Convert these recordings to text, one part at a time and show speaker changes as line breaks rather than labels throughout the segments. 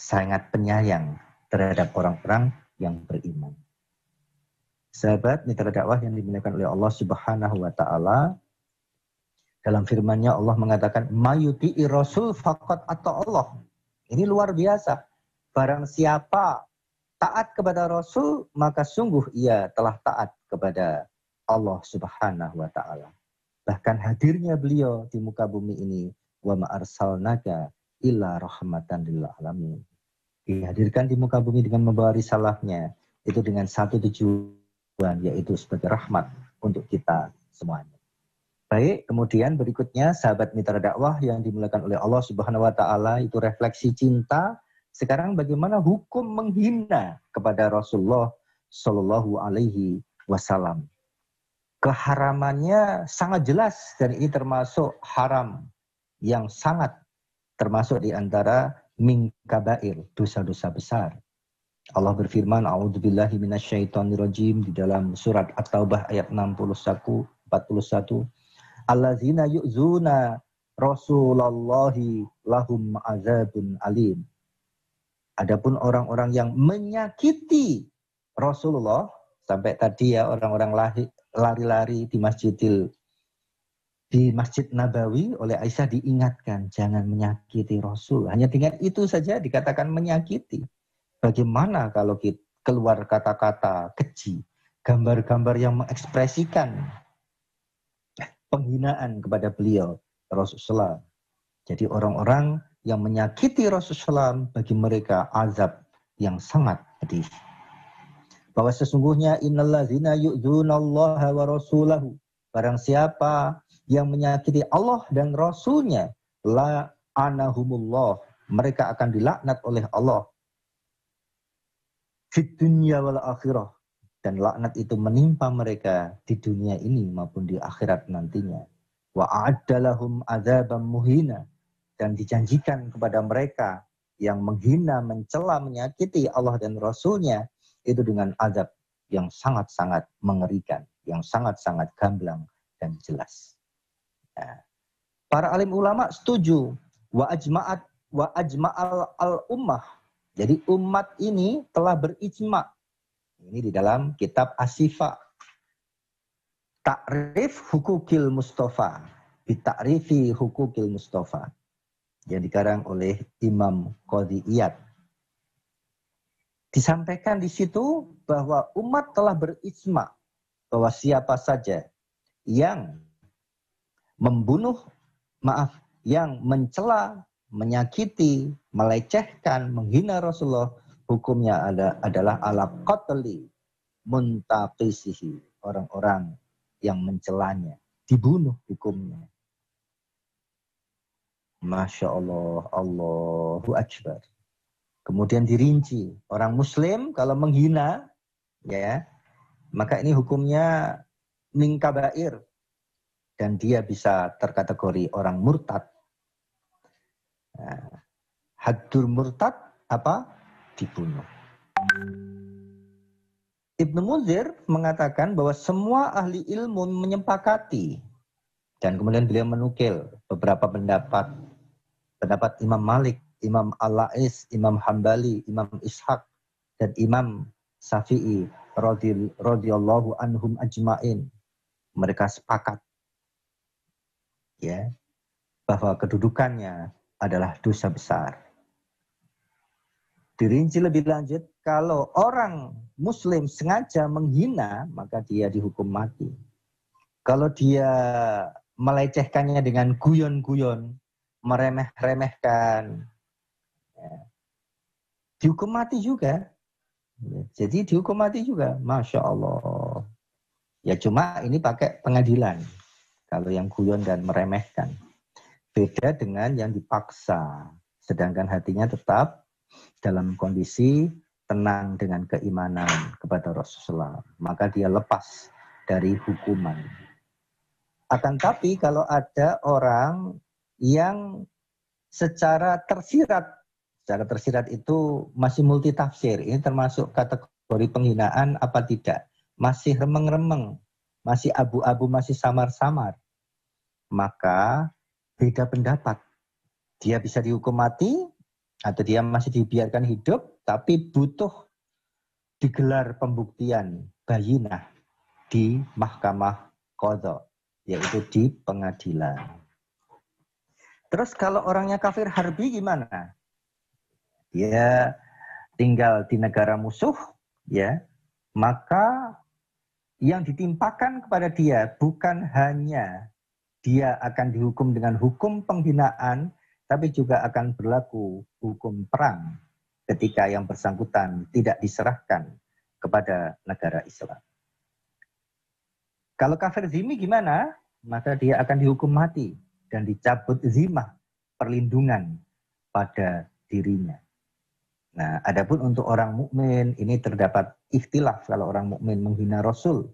sangat penyayang terhadap orang-orang yang beriman. Sahabat mitra dakwah yang dimuliakan oleh Allah Subhanahu wa taala, dalam firman-Nya Allah mengatakan mayuti'i rasul faqad ata Allah. Ini luar biasa. Barang siapa taat kepada Rasul, maka sungguh ia telah taat kepada Allah Subhanahu wa taala. Bahkan hadirnya beliau di muka bumi ini, wa ma arsalnaka illa rahmatan lil alamin. Dihadirkan di muka bumi dengan membawa risalahnya, itu dengan satu tujuan, yaitu sebagai rahmat untuk kita semuanya. Baik, kemudian berikutnya sahabat mitra dakwah yang dimuliakan oleh Allah Subhanahu wa taala, itu refleksi cinta. Sekarang bagaimana hukum menghina kepada Rasulullah Shallallahu alaihi wasallam. Keharamannya sangat jelas dan ini termasuk haram yang sangat termasuk di antara min kabair, dosa-dosa besar. Allah berfirman, a'udzubillahi minasyaitonirrajim di dalam surat At-Taubah ayat 41. Allazina yu'zuna Rasulullahi lahum azabun alim. Adapun orang-orang yang menyakiti Rasulullah, sampai tadi ya orang-orang lari-lari di Masjid Nabawi oleh Aisyah diingatkan jangan menyakiti Rasul. Hanya dengan itu saja dikatakan menyakiti. Bagaimana kalau kita keluar kata-kata keji, gambar-gambar yang mengekspresikan penghinaan kepada beliau Rasulullah. Jadi orang-orang yang menyakiti Rasulullah, bagi mereka azab yang sangat pedih. Bahwa sesungguhnya innallazina yu'dzunallaha wa rasulahu, barang siapa yang menyakiti Allah dan Rasulnya, la'anahumullah, mereka akan dilaknat oleh Allah fid dunya wal akhirah, dan laknat itu menimpa mereka di dunia ini maupun di akhirat nantinya. Wa a'addalahum adzaban muhina, dan dijanjikan kepada mereka yang menghina, mencela, menyakiti Allah dan Rasulnya itu dengan azab yang sangat-sangat mengerikan, yang sangat-sangat gamblang dan jelas. Nah, para alim ulama setuju wa ajma'al al-ummah. Jadi umat ini telah berijma. Ini di dalam kitab As-Sifa. Ta'rif hukukil Mustafa. Bita'rifi hukukil Mustafa. Yang dikarang oleh Imam Qadhi Iyad. Disampaikan di situ bahwa umat telah berijma bahwa siapa saja yang yang mencela, menyakiti, melecehkan, menghina Rasulullah, hukumnya adalah ala qatli muntaqisihi, orang-orang yang mencelanya, dibunuh hukumnya. Masya Allah, Allahu Akbar. Kemudian dirinci, orang Muslim kalau menghina, ya, maka ini hukumnya min kabair, dan dia bisa terkategori orang murtad. Nah, haddur murtad apa? Dibunuh. Ibnu Munzir mengatakan bahwa semua ahli ilmu menyepakati, dan kemudian beliau menukil beberapa pendapat Imam Malik, Imam Al-Lais, Imam Hambali, Imam Ishaq, dan Imam Syafi'i radhiyallahu anhum ajma'in. Mereka sepakat ya bahwa kedudukannya adalah dosa besar. Dirinci lebih lanjut, kalau orang Muslim sengaja menghina, maka dia dihukum mati. Kalau dia melecehkannya dengan guyon-guyon, meremeh-remehkan, ya, dihukum mati juga. Jadi dihukum mati juga, Masya Allah. Ya cuma ini pakai pengadilan. Kalau yang guyon dan meremehkan. Beda dengan yang dipaksa. Sedangkan hatinya tetap dalam kondisi tenang dengan keimanan kepada Rasulullah. Maka dia lepas dari hukuman. Akan tapi kalau ada orang yang secara tersirat itu masih multitafsir. Ini termasuk kategori penghinaan apa tidak. Masih remeng-remeng, masih abu-abu, masih samar-samar. Maka beda pendapat. Dia bisa dihukum mati atau dia masih dibiarkan hidup tapi butuh digelar pembuktian bayinah di mahkamah qadha, yaitu di pengadilan. Terus kalau orangnya kafir harbi gimana? Dia tinggal di negara musuh, ya, maka yang ditimpakan kepada dia bukan hanya dia akan dihukum dengan hukum penghinaan, tapi juga akan berlaku hukum perang ketika yang bersangkutan tidak diserahkan kepada negara Islam. Kalau kafir zimmi gimana? Maka dia akan dihukum mati dan dicabut zimah, perlindungan pada dirinya. Nah, adapun untuk orang mukmin ini terdapat ikhtilaf kalau orang mukmin menghina Rasul.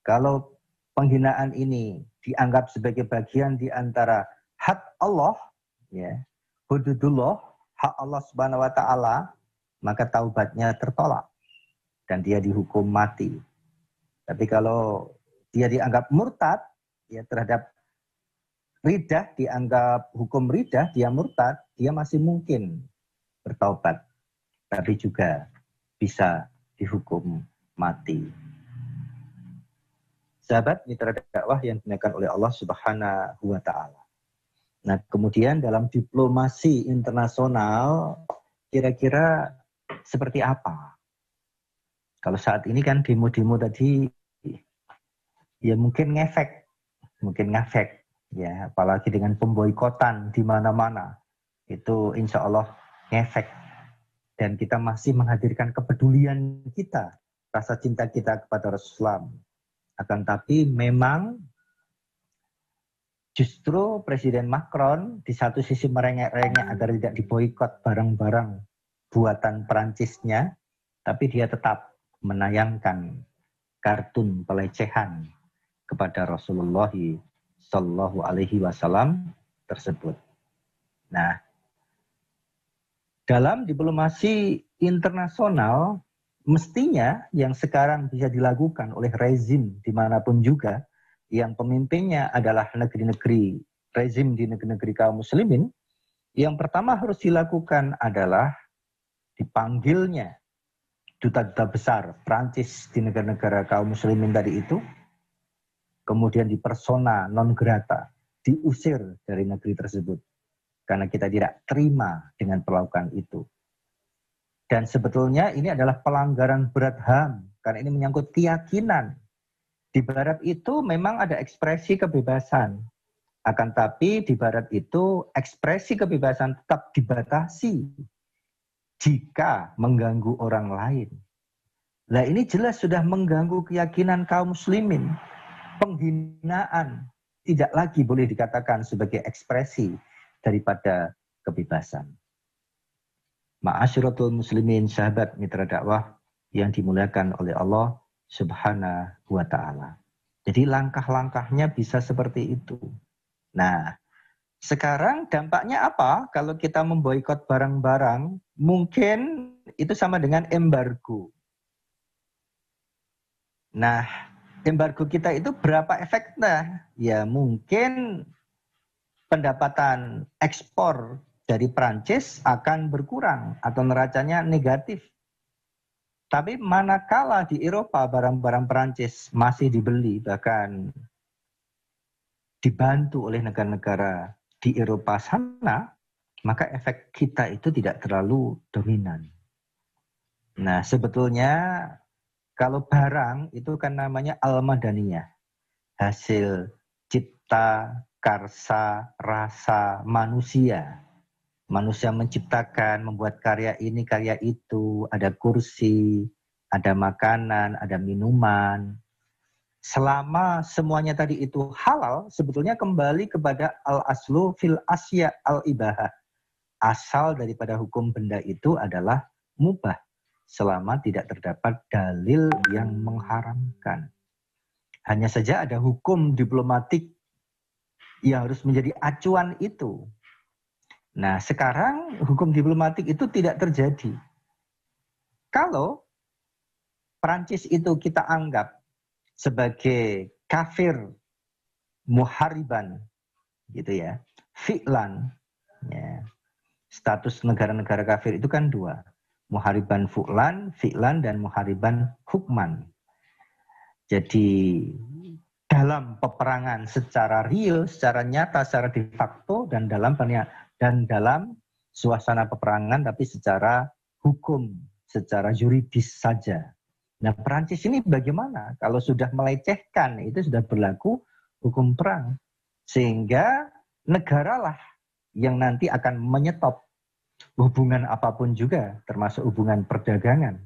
Kalau penghinaan ini dianggap sebagai bagian di antara hak Allah, ya, hududullah, hak Allah Subhanahu wa taala, maka taubatnya tertolak dan dia dihukum mati. Tapi kalau dia dianggap murtad, ya, terhadap ridah, dianggap hukum ridah, dia murtad, dia masih mungkin bertaubat, tapi juga bisa dihukum mati. Sahabat mitra dakwah yang dimuliakan oleh Allah Subhanahu wa taala. Nah, kemudian dalam diplomasi internasional kira-kira seperti apa? Kalau saat ini kan demo-demo tadi ya mungkin ngefek ya, apalagi dengan pemboikotan di mana-mana. Itu insya Allah ngefek. Dan kita masih menghadirkan kepedulian kita, rasa cinta kita kepada Rasulullah. Akan tapi memang justru Presiden Macron di satu sisi merengek-rengek agar tidak diboikot barang-barang buatan Perancisnya, tapi dia tetap menayangkan kartun pelecehan kepada Rasulullah Shallallahu Alaihi Wasallam tersebut. Nah, dalam diplomasi internasional, mestinya yang sekarang bisa dilakukan oleh rezim dimanapun juga, yang pemimpinnya adalah negeri-negeri, rezim di negeri-negeri kaum muslimin, yang pertama harus dilakukan adalah dipanggilnya duta-duta besar Prancis di negara-negara kaum muslimin tadi itu, kemudian dipersona non grata, diusir dari negeri tersebut, karena kita tidak terima dengan perlakuan itu. Dan sebetulnya ini adalah pelanggaran berat HAM, karena ini menyangkut keyakinan. Di barat itu memang ada ekspresi kebebasan. Akan tapi di barat itu ekspresi kebebasan tetap dibatasi jika mengganggu orang lain. Nah, ini jelas sudah mengganggu keyakinan kaum muslimin. Penghinaan tidak lagi boleh dikatakan sebagai ekspresi daripada kebebasan. Ma'asyiratul muslimin, sahabat mitra dakwah yang dimuliakan oleh Allah Subhanahu wa ta'ala. Jadi langkah-langkahnya bisa seperti itu. Nah, sekarang dampaknya apa kalau kita memboikot barang-barang? Mungkin itu sama dengan embargo. Nah, embargo kita itu berapa efeknya? Ya mungkin pendapatan ekspor dari Prancis akan berkurang atau neracanya negatif. Tapi manakala di Eropa barang-barang Prancis masih dibeli, bahkan dibantu oleh negara-negara di Eropa sana, maka efek kita itu tidak terlalu dominan. Nah, sebetulnya kalau barang itu kan namanya al-madaniyah, hasil cipta, karsa, rasa manusia. Manusia menciptakan, membuat karya ini, karya itu, ada kursi, ada makanan, ada minuman. Selama semuanya tadi itu halal, sebetulnya kembali kepada al-aslu fil asya al-ibahah. Asal daripada hukum benda itu adalah mubah, selama tidak terdapat dalil yang mengharamkan. Hanya saja ada hukum diplomatik yang harus menjadi acuan itu. Nah, sekarang hukum diplomatik itu tidak terjadi. Kalau Prancis itu kita anggap sebagai kafir muhariban, gitu ya, fi'lan, ya, Status negara-negara kafir itu kan dua. Muhariban fi'lan, dan muhariban hukman. Jadi dalam peperangan secara real, secara nyata, secara de facto, dan dalam suasana peperangan tapi secara hukum, secara yuridis saja. Nah, Perancis ini bagaimana? Kalau sudah melecehkan, itu sudah berlaku hukum perang. Sehingga negaralah yang nanti akan menyetop hubungan apapun juga, termasuk hubungan perdagangan.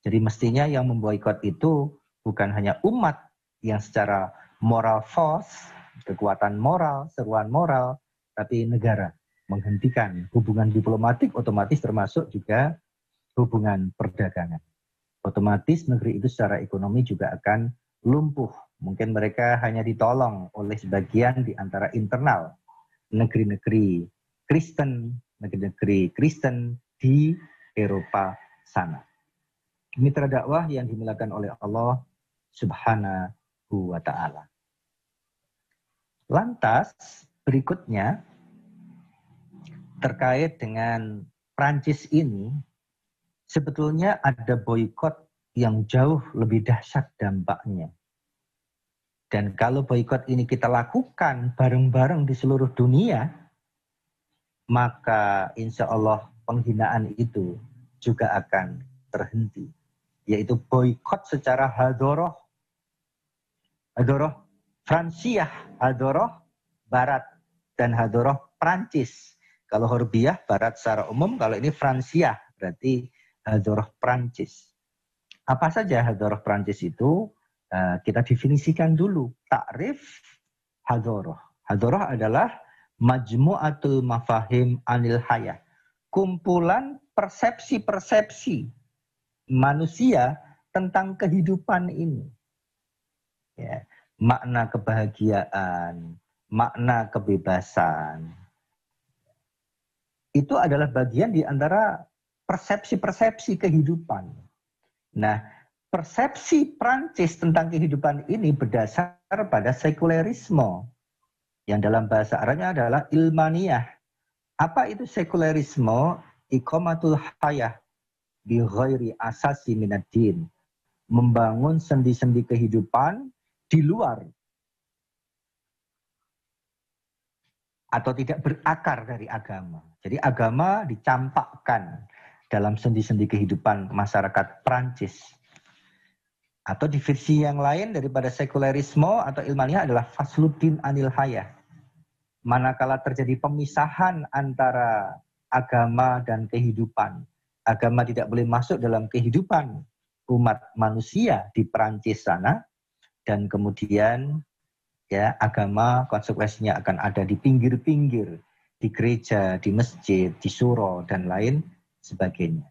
Jadi mestinya yang memboikot itu bukan hanya umat yang secara moral force, kekuatan moral, seruan moral, tapi negara menghentikan hubungan diplomatik, otomatis termasuk juga hubungan perdagangan. Otomatis negeri itu secara ekonomi juga akan lumpuh. Mungkin mereka hanya ditolong oleh sebagian di antara internal negeri-negeri Kristen di Eropa sana. Mitra dakwah yang dimuliakan oleh Allah Subhanahu wa ta'ala. Lantas berikutnya terkait dengan Prancis ini, sebetulnya ada boikot yang jauh lebih dahsyat dampaknya. Dan kalau boikot ini kita lakukan bareng-bareng di seluruh dunia, maka insya Allah penghinaan itu juga akan terhenti. Yaitu boikot secara hadoroh Fransiah, hadoroh Barat, dan hadoroh Prancis. Kalau Horbiah Barat secara umum, kalau ini Fransiah berarti hadoroh Prancis. Apa saja hadoroh Prancis itu? Kita definisikan dulu. Takrif hadoroh. Hadoroh adalah majmu'atul mafahim anil hayah. Kumpulan persepsi-persepsi manusia tentang kehidupan ini. Ya, makna kebahagiaan, makna kebebasan. Itu adalah bagian di antara persepsi-persepsi kehidupan. Nah, persepsi Prancis tentang kehidupan ini berdasar pada sekulerisme, yang dalam bahasa Arabnya adalah ilmaniyah. Apa itu sekulerisme? Iqamatul hayah bi ghairi asasi minaddin. Membangun sendi-sendi kehidupan di luar atau tidak berakar dari agama. Jadi agama dicampakkan dalam sendi-sendi kehidupan masyarakat Prancis. Atau di versi yang lain daripada sekulerisme atau ilmiah adalah fasluddin anil hayah. Manakala terjadi pemisahan antara agama dan kehidupan, agama tidak boleh masuk dalam kehidupan umat manusia di Prancis sana, dan kemudian ya agama konsekuensinya akan ada di pinggir-pinggir, di gereja, di masjid, di suro, dan lain sebagainya.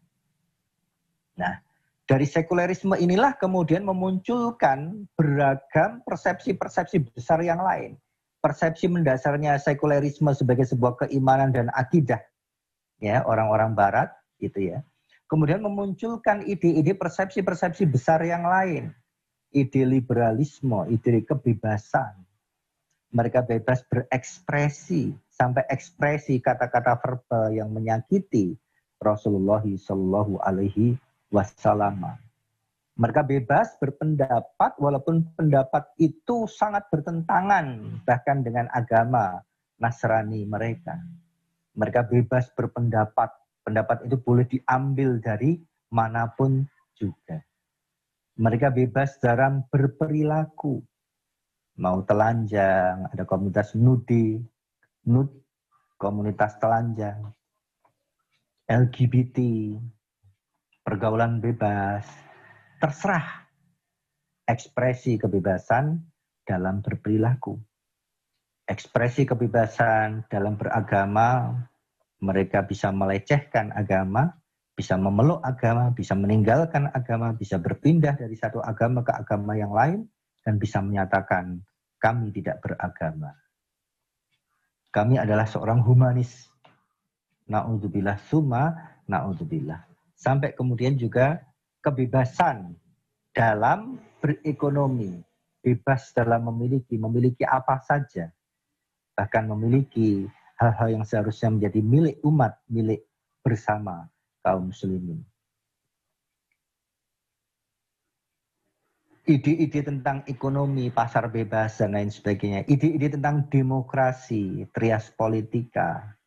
Nah, dari sekulerisme inilah kemudian memunculkan beragam persepsi-persepsi besar yang lain. Persepsi mendasarnya sekulerisme sebagai sebuah keimanan dan akidah, ya orang-orang Barat, gitu ya. Kemudian memunculkan ide-ide persepsi-persepsi besar yang lain, ide liberalisme, ide kebebasan. Mereka bebas berekspresi, sampai ekspresi kata-kata verbal yang menyakiti Rasulullah Shallallahu Alaihi Wasallam. Mereka bebas berpendapat walaupun pendapat itu sangat bertentangan bahkan dengan agama Nasrani mereka. Mereka bebas berpendapat, pendapat itu boleh diambil dari manapun juga. Mereka bebas dalam berperilaku. Mau telanjang, ada komunitas nude, komunitas telanjang, LGBT, pergaulan bebas, terserah ekspresi kebebasan dalam berperilaku. Ekspresi kebebasan dalam beragama, mereka bisa melecehkan agama, bisa memeluk agama, bisa meninggalkan agama, bisa berpindah dari satu agama ke agama yang lain, dan bisa menyatakan kami tidak beragama. Kami adalah seorang humanis. Na'udzubillah summa na'udzubillah. Sampai kemudian juga kebebasan dalam berekonomi. Bebas dalam memiliki apa saja. Bahkan memiliki hal-hal yang seharusnya menjadi milik umat, milik bersama kaum muslimin. Ide-ide tentang ekonomi, pasar bebas, dan lain sebagainya. Ide-ide tentang demokrasi, trias politika,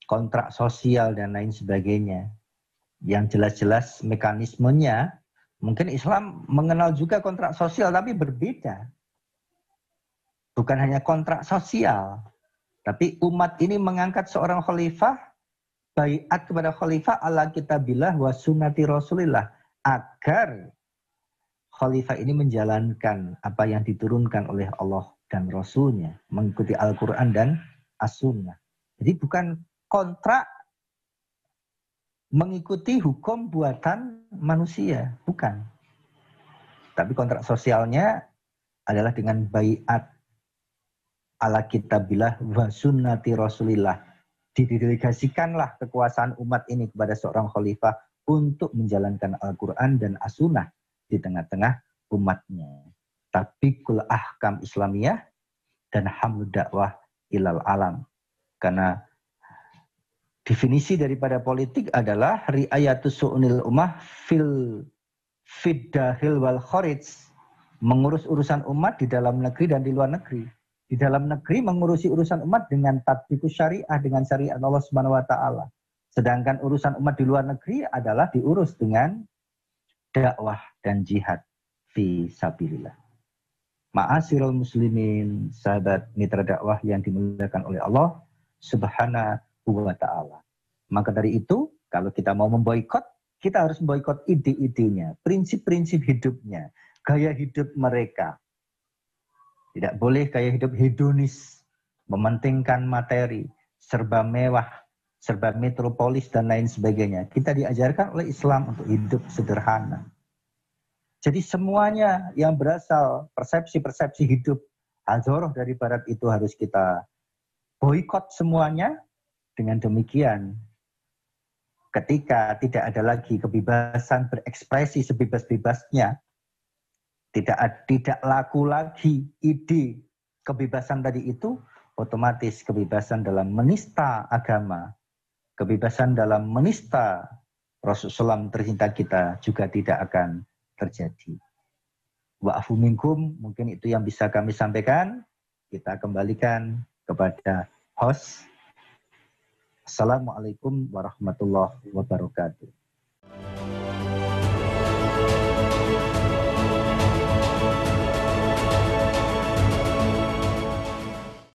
kontrak sosial, dan lain sebagainya. Yang jelas-jelas mekanismenya, mungkin Islam mengenal juga kontrak sosial, tapi berbeda. Bukan hanya kontrak sosial, tapi umat ini mengangkat seorang khalifah, baiat kepada khalifah ala kitabillah wa sunnati rasulillah, agar khalifah ini menjalankan apa yang diturunkan oleh Allah dan Rasulnya, mengikuti Al-Quran dan As-Sunnah. Jadi bukan kontrak mengikuti hukum buatan manusia, bukan. Tapi kontrak sosialnya adalah dengan baiat ala kitabillah wa sunnati rasulillah. Didelegasikanlah kekuasaan umat ini kepada seorang khalifah untuk menjalankan Al-Quran dan As-Sunnah di tengah-tengah umatnya. Tabikul ahkam Islamiyah dan hamd dakwah ilal alam. Karena definisi daripada politik adalah riayatus su'unil ummah fil fiddahil wal kharij. Mengurus urusan umat di dalam negeri dan di luar negeri. Di dalam negeri mengurusi urusan umat dengan tatbikus syariah, dengan syariat Allah Subhanahu wa taala. Sedangkan urusan umat di luar negeri adalah diurus dengan dakwah dan jihad fi sabilillah. Ma'asyiral muslimin, sahabat mitra dakwah yang dimuliakan oleh Allah Subhanahu wa taala. Maka dari itu, kalau kita mau memboikot, kita harus memboikot ide-idenya, prinsip-prinsip hidupnya, gaya hidup mereka. Tidak boleh gaya hidup hedonis, mementingkan materi, serba mewah, serba metropolis dan lain sebagainya. Kita diajarkan oleh Islam untuk hidup sederhana. Jadi semuanya yang berasal persepsi-persepsi hidup Hazoroh dari barat itu harus kita boikot semuanya. Dengan demikian, ketika tidak ada lagi kebebasan berekspresi sebebas-bebasnya, tidak laku lagi ide kebebasan tadi itu, otomatis kebebasan dalam menista agama, kebebasan dalam menista Rasulullah tercinta kita juga tidak akan terjadi. Wa'afu minkum, mungkin itu yang bisa kami sampaikan. Kita kembalikan kepada host. Assalamualaikum warahmatullahi wabarakatuh.